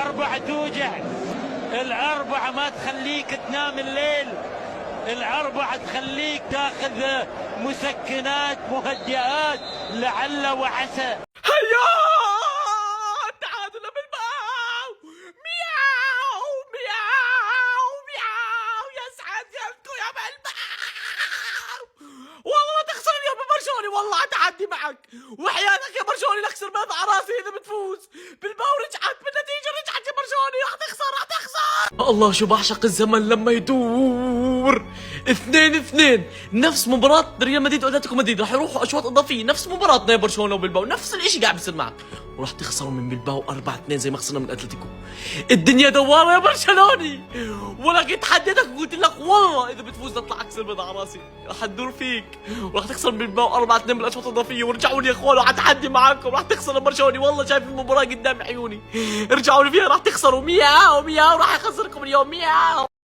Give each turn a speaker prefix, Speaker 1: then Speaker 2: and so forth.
Speaker 1: الأربعة توجع، الأربعة ما تخليك تنام الليل، الأربعة تخليك تاخذ مسكنات مهدئات لعل وعسى.
Speaker 2: هيا تعادل بالباو، مياو مياو مياو، يسعد يدكم يا بالباو. والله تخسر اليوم ببرشلونة، والله اتحدي معك وحياتك يا برشلونة لاكسر بيض على راسي اذا بتفوز. بالباو رجعت بالنتيجة، رجعت يا برشلونة، راح تخسر راح تخسر. الله شو بعشق الزمن لما يدور. 2-2 نفس مباراة ريال مدريد واتلتيكو مدريد، راح يروحوا اشواط اضافية، نفس مباراتنا يا برشلونة وبلباو، نفس الاشي قاعد بيصير معك، وراح تخسروا من بلباو 4-2 زي ما خسرنا من اتلتيكو. الدنيا دوارة يا برشلوني، ولكن تحديتك وقلت لك والله اذا بتفوز نطلع اكسر بيض على راسي، راح تدور فيك وراح تخسر من بلباو 4-2 بالاشواط الاضافية. ورجعوا لي يا اخوان وحتحدي معاكم، راح تخسر برشلوني، والله شايف المباراة قدام عيوني، ارجعوا لي فيها راح تخسروا. مياو مياو راح يخسركم اليوم، مياو.